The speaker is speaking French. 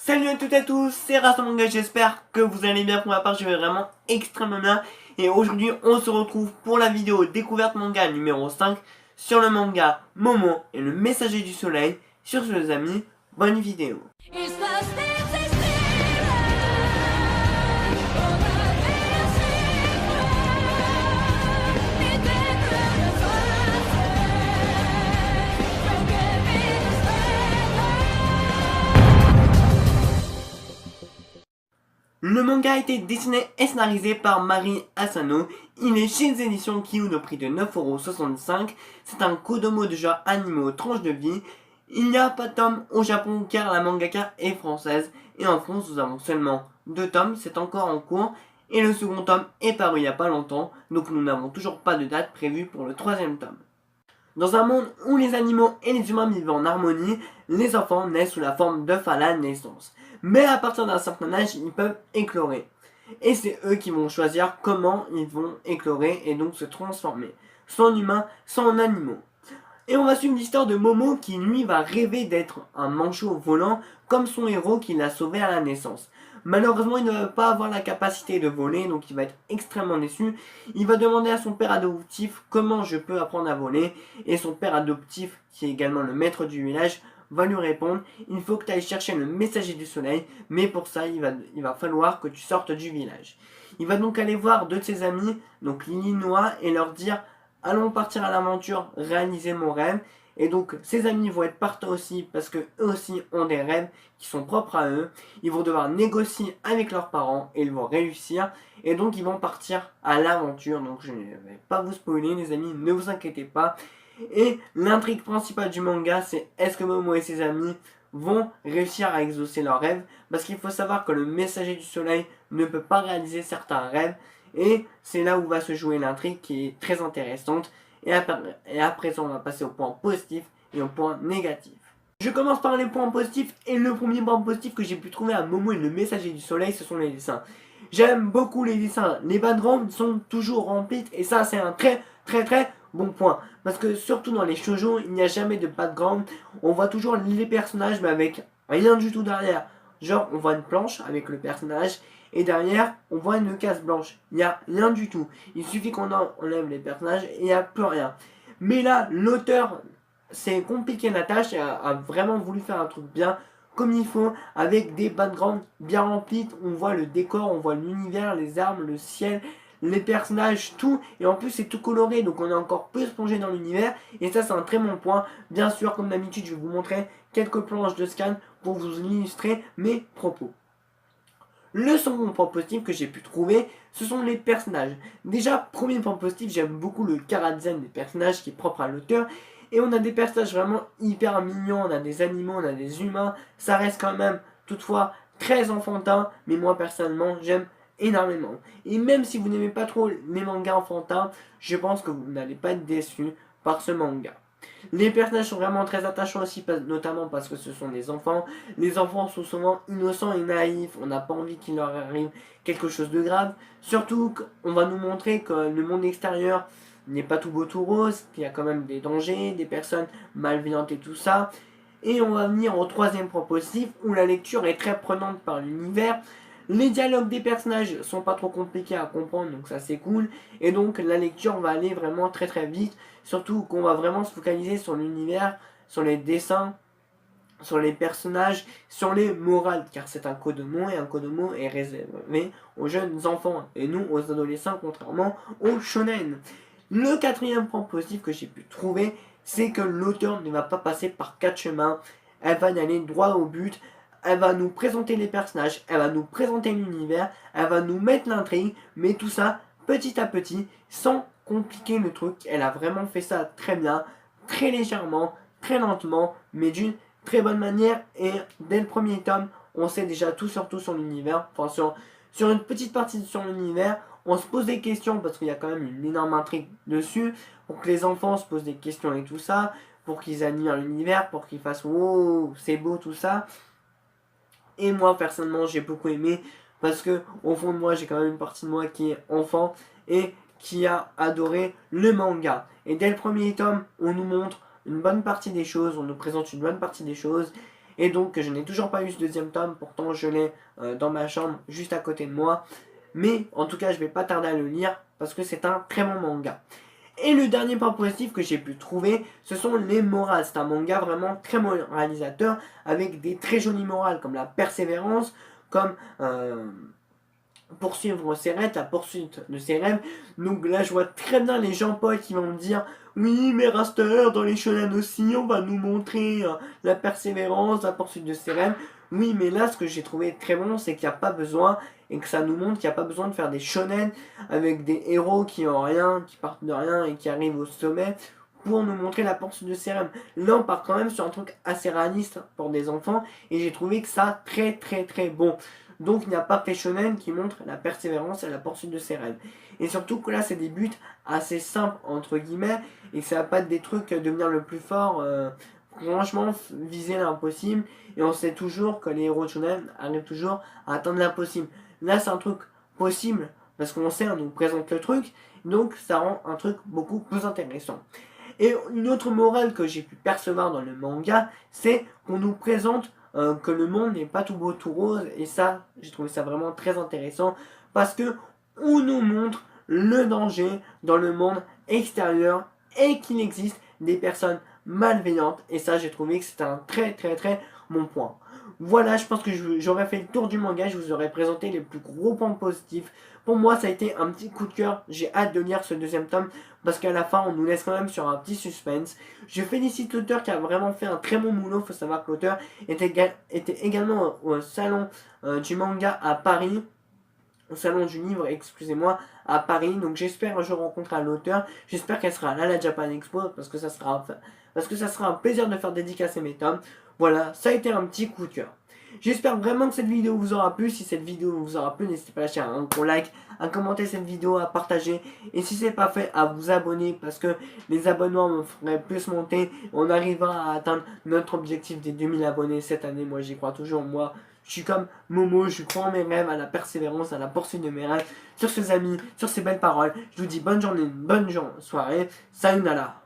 Salut à toutes et à tous, c'est Rassemanga, j'espère que vous allez bien. Pour ma part, je vais vraiment extrêmement bien. Et aujourd'hui, on se retrouve pour la vidéo découverte manga numéro 5 sur le manga Momo et le messager du soleil. Sur ce les amis, bonne vidéo. Le manga a été dessiné et scénarisé par Mari Asano. Il est chez les éditions Kiyun au prix de 9,65€. C'est un kodomo de genre animé aux tranches de vie. Il n'y a pas de tome au Japon car la mangaka est française. Et en France, nous avons seulement 2 tomes, c'est encore en cours. Et le second tome est paru il n'y a pas longtemps. Donc nous n'avons toujours pas de date prévue pour le 3e tome. Dans un monde où les animaux et les humains vivent en harmonie, les enfants naissent sous la forme d'œufs à la naissance. Mais à partir d'un certain âge, ils peuvent éclorer. Et c'est eux qui vont choisir comment ils vont éclorer et donc se transformer. Soit en humains, soit en animaux. Et on va suivre l'histoire de Momo qui lui va rêver d'être un manchot volant comme son héros qui l'a sauvé à la naissance. Malheureusement, il ne va pas avoir la capacité de voler, donc il va être extrêmement déçu. Il va demander à son père adoptif comment je peux apprendre à voler. Et son père adoptif, qui est également le maître du village, va lui répondre: il faut que tu ailles chercher le messager du soleil, mais pour ça, il va falloir que tu sortes du village. Il va donc aller voir deux de ses amis, donc Lily Noah, et leur dire: allons partir à l'aventure, réaliser mon rêve. Et donc ses amis vont être partants aussi parce que eux aussi ont des rêves qui sont propres à eux. Ils vont devoir négocier avec leurs parents et ils vont réussir. Et donc ils vont partir à l'aventure. Donc je ne vais pas vous spoiler les amis, ne vous inquiétez pas. Et l'intrigue principale du manga, c'est est-ce que Momo et ses amis vont réussir à exaucer leurs rêves. Parce qu'il faut savoir que le messager du soleil ne peut pas réaliser certains rêves. Et c'est là où va se jouer l'intrigue qui est très intéressante. Et à présent, on va passer au point positif et au point négatif. Je commence par les points positifs. Et le premier point positif que j'ai pu trouver à Momo et le messager du soleil, ce sont les dessins. J'aime beaucoup les dessins. Les backgrounds sont toujours remplis. Et ça, c'est un très bon point. Parce que surtout dans les shoujo, il n'y a jamais de background. On voit toujours les personnages, mais avec rien du tout derrière. Genre, on voit une planche avec le personnage. Et derrière, on voit une case blanche. Il n'y a rien du tout. Il suffit qu'on enlève les personnages et il n'y a plus rien. Mais là, l'auteur s'est compliqué la tâche et a vraiment voulu faire un truc bien comme il faut, avec des backgrounds bien remplis. On voit le décor, on voit l'univers, les armes, le ciel, les personnages, tout. Et en plus, c'est tout coloré, donc on est encore plus plongé dans l'univers. Et ça, c'est un très bon point. Bien sûr, comme d'habitude, je vais vous montrer quelques planches de scan pour vous illustrer mes propos. Le second point positif que j'ai pu trouver, ce sont les personnages. Déjà, premier point positif, j'aime beaucoup le chara-design des personnages qui est propre à l'auteur. Et on a des personnages vraiment hyper mignons, on a des animaux, on a des humains. Ça reste quand même, toutefois, très enfantin, mais moi personnellement, j'aime énormément. Et même si vous n'aimez pas trop les mangas enfantins, je pense que vous n'allez pas être déçus par ce manga. Les personnages sont vraiment très attachants aussi, notamment parce que ce sont des enfants. Les enfants sont souvent innocents et naïfs, on n'a pas envie qu'il leur arrive quelque chose de grave. Surtout qu'on va nous montrer que le monde extérieur n'est pas tout beau tout rose, qu'il y a quand même des dangers, des personnes malveillantes et tout ça. Et on va venir au troisième point positif, où la lecture est très prenante par l'univers. Les dialogues des personnages sont pas trop compliqués à comprendre, donc ça c'est cool. Et donc la lecture va aller vraiment très vite. Surtout qu'on va vraiment se focaliser sur l'univers, sur les dessins, sur les personnages, sur les morales. Car c'est un kodomo et un kodomo est réservé aux jeunes enfants et nous aux adolescents, contrairement aux shonen. Le quatrième point positif que j'ai pu trouver, c'est que l'auteur ne va pas passer par 4 chemins. Elle va y aller droit au but. Elle va nous présenter les personnages, elle va nous présenter l'univers, elle va nous mettre l'intrigue, mais tout ça petit à petit, sans compliquer le truc. Elle a vraiment fait ça très bien, très légèrement, très lentement, mais d'une très bonne manière. Et dès le premier tome, on sait déjà tout sur l'univers, enfin sur une petite partie sur l'univers. On se pose des questions parce qu'il y a quand même une énorme intrigue dessus, pour que les enfants se posent des questions et tout ça, pour qu'ils admirent l'univers, pour qu'ils fassent wow, c'est beau tout ça. Et moi personnellement j'ai beaucoup aimé parce que au fond de moi j'ai quand même une partie de moi qui est enfant et qui a adoré le manga. Et dès le premier tome on nous montre une bonne partie des choses, on nous présente une bonne partie des choses. et donc je n'ai toujours pas eu ce deuxième tome, pourtant je l'ai dans ma chambre juste à côté de moi, mais en tout cas je vais pas tarder à le lire parce que c'est un très bon manga. Et le dernier point positif que j'ai pu trouver, ce sont les morales. C'est un manga vraiment très moralisateur, avec des très jolies morales, comme la persévérance, comme poursuivre ses rêves, la poursuite de ses rêves. Donc là, je vois très bien les gens Paul qui vont me dire oui, mais Raster, dans les shonen aussi, on va nous montrer la persévérance, la poursuite de ses rêves. Oui, mais là, ce que j'ai trouvé très bon, c'est qu'il n'y a pas besoin, et que ça nous montre qu'il n'y a pas besoin de faire des shonen avec des héros qui ont rien, qui partent de rien et qui arrivent au sommet pour nous montrer la poursuite de ses rêves. Là, on part quand même sur un truc assez réaliste pour des enfants, et j'ai trouvé que ça très très très bon. Donc il n'y a pas que les shonen qui montrent la persévérance et la poursuite de ses rêves. Et surtout que là c'est des buts assez simples entre guillemets et ça va pas être des trucs devenir le plus fort. Franchement viser l'impossible et on sait toujours que les héros de shonen arrivent toujours à atteindre l'impossible. Là c'est un truc possible parce qu'on sait, on nous présente le truc, donc ça rend un truc beaucoup plus intéressant. Et une autre morale que j'ai pu percevoir dans le manga, c'est qu'on nous présente que le monde n'est pas tout beau tout rose, et ça, j'ai trouvé ça vraiment très intéressant, parce que on nous montre le danger dans le monde extérieur, et qu'il existe des personnes malveillantes, et ça, j'ai trouvé que c'était un très très très bon point. Voilà, je pense que j'aurais fait le tour du manga, je vous aurais présenté les plus gros points positifs. Pour moi, ça a été un petit coup de cœur, j'ai hâte de lire ce deuxième tome, parce qu'à la fin, on nous laisse quand même sur un petit suspense. Je félicite l'auteur qui a vraiment fait un très bon boulot, faut savoir que l'auteur était également au salon du manga à Paris, au salon du livre, excusez-moi, à Paris. Donc j'espère un jour rencontrer l'auteur. J'espère qu'elle sera là à la Japan Expo parce que ça sera un plaisir de faire dédicacer mes tomes. Voilà, ça a été un petit coup de cœur. J'espère vraiment que cette vidéo vous aura plu. Si cette vidéo vous aura plu, n'hésitez pas à lâcher un gros like, à commenter cette vidéo, à partager. Et si ce n'est pas fait, à vous abonner parce que les abonnements me feraient plus monter. On arrivera à atteindre notre objectif des 2000 abonnés cette année. Moi, j'y crois toujours. Moi, je suis comme Momo, je crois en mes rêves, à la persévérance, à la poursuite de mes rêves. Sur ces amis, sur ces belles paroles, je vous dis bonne journée, bonne soirée. Sayonara.